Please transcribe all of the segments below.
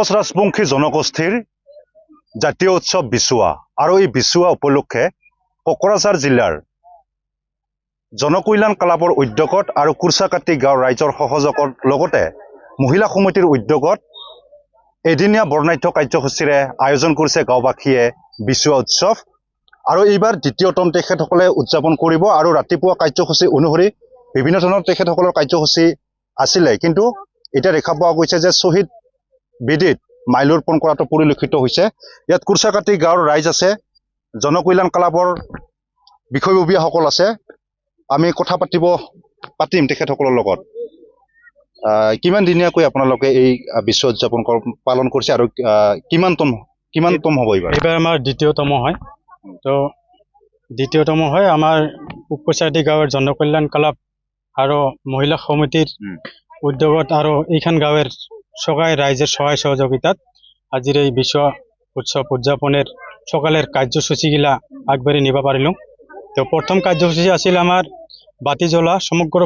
কোচ ৰাজবংশী জনগোষ্ঠীৰ জাতীয় উৎসৱ বিচুৱা আৰু এই বিচুৱা উপলক্ষে কোকৰাঝাৰ জিলাৰ জনকল্যাণ ক্লাবৰ উদ্যোগত আৰু কুৰ্চাকাটি গাঁৱৰ ৰাইজৰ সহযোগৰ লগতে মহিলা সমিতিৰ উদ্যোগত এদিনীয়া বৰ্ণাঢ্য কাৰ্যসূচীৰে আয়োজন কৰিছে গাঁওবাসীয়ে বিচুৱা উৎসৱ আৰু এইবাৰ দ্বিতীয়তম তেখেতসকলে উদযাপন কৰিব আৰু ৰাতিপুৱা কাৰ্যসূচী অনুসৰি বিভিন্ন ধৰণৰ তেখেতসকলৰ কাৰ্যসূচী আছিলে কিন্তু এতিয়া দেখা পোৱা গৈছে যে শ্বহীদ বেদীত মাল্যাৰ্পণ কৰাটো পৰিলক্ষিত হৈছে। ইয়াত কুৰ্চাকাটি গাঁৱৰ ৰাইজ আছে, জনকল্যাণ ক্লাবৰ বিষয়ববীয়াসকল আছে। আমি কথা পাতিম তেখেতসকলৰ লগত। কিমান দিনীয়াকৈ আপোনালোকে এই বিশ্ব উদযাপন পালন কৰিছে আৰু কিমানতম হ'ব এইবাৰ? এইবাৰ আমাৰ দ্বিতীয়তম হয়। তো দ্বিতীয়তম হয় আমাৰ কুৰ্চাকাটি গাঁৱৰ জনকল্যাণ ক্লাব আৰু মহিলা সমিতিৰ উদ্যোগত আৰু এইখন গাঁৱৰ সবাই রাইজের সহায় সহযোগিতাত আজির এই বিশ্ব উৎসব উদযাপনের সকালের কার্যসূচীগুলা আগবাড়ি নিবা পারিলাম। তো প্রথম কার্যসূচী আছিল আমার বাতি জ্বলা, সমগ্র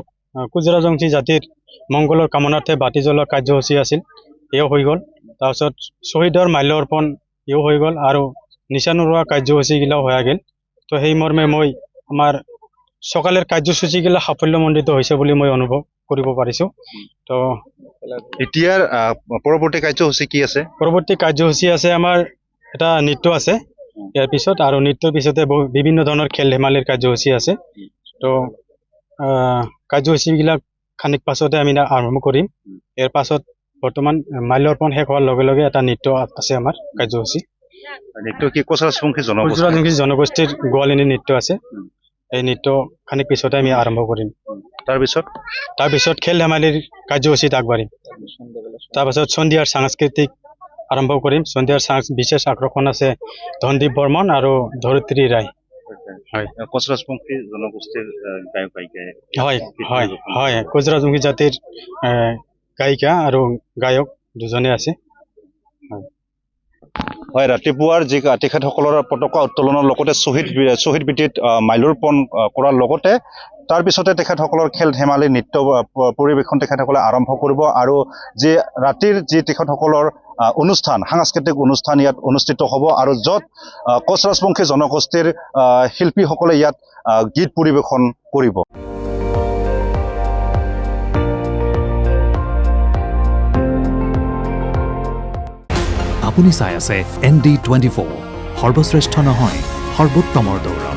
কুজৰাজবংশী জাতিৰ মঙ্গলেৰ কামনাৰ্থে বাতি জ্বলা কাৰ্যসূচী আছিল, এও হয়ে গেল। তাৰপিছত শহীদৰ মাল্যাৰ্পণ এও হয়ে গেল আৰ নিশান উড়োৱা কাৰ্যসূচীগুলাও হয়ে গেল। তো সেই মৰ্মে মই আমাৰ সকালেৰ কাৰ্যসূচীগুলা সাফল্যমণ্ডিত হৈছে বুলি মই অনুভৱ কৰিব পাৰিছো। তো এতিয়াৰ পৰৱৰ্তী কাৰ্যসূচী কি আছে? পৰৱৰ্তী কাৰ্যসূচী আছে আমাৰ এটা নৃত্য আছে ইয়াৰ পিছত, আৰু নৃত্যৰ পিছতে বিভিন্ন ধৰণৰ খেল ধেমালিৰ কাৰ্যসূচী আছে। তো কাৰ্যসূচীবিলাক খানিক পাছতে আমি আৰম্ভ কৰিম। ইয়াৰ পাছত বৰ্তমান মাল্যাৰ্পণ শেষ হোৱাৰ লগে লগে এটা নৃত্য আছে আমাৰ কাৰ্যসূচী। নৃত্য কি কোচ ৰাজবংশী জনগোষ্ঠীৰ গোৱালিনী নৃত্য আছে। এই নৃত্য খানিক পিছতে আমি আৰম্ভ কৰিম। তাৰপিছত খেল ধেমালিৰ কাৰ্যসূচীত আগবাঢ়িম। তাৰপাছত সন্ধিয়াৰ সাংস্কৃতিক আৰম্ভ কৰিম। সন্ধিয়াৰ বিশেষ আকৰ্ষণ আছে ধনদীপ বৰ্মন আৰু ধৰিত্ৰী ৰায়। হয়, কোচ ৰাজবংশী জনগোষ্ঠীৰ গায়ক গায়িকা। হয় হয় হয়, কোচ ৰাজবংশী জাতিৰ গায়িকা আৰু গায়ক দুজনে আছে। হয়, ৰাতিপুৱাৰ যি তেখেতসকলৰ পতাকা উত্তোলনৰ লগতে শ্বহীদ বেদীত মাল্যাৰ্পণ কৰাৰ লগতে তাৰপিছতে তেখেতসকলৰ খেল ধেমালি নৃত্য পৰিৱেশন তেখেতসকলে আৰম্ভ কৰিব আৰু যি ৰাতিৰ যি তেখেতসকলৰ অনুষ্ঠান, সাংস্কৃতিক অনুষ্ঠান ইয়াত অনুষ্ঠিত হ'ব আৰু য'ত কোচ ৰাজবংশী জনগোষ্ঠীৰ শিল্পীসকলে ইয়াত গীত পৰিৱেশন কৰিব। আপুনি চাই আছে ND24, সৰ্বশ্ৰেষ্ঠ নহয় সৰ্বোত্তমৰ দৌৰ।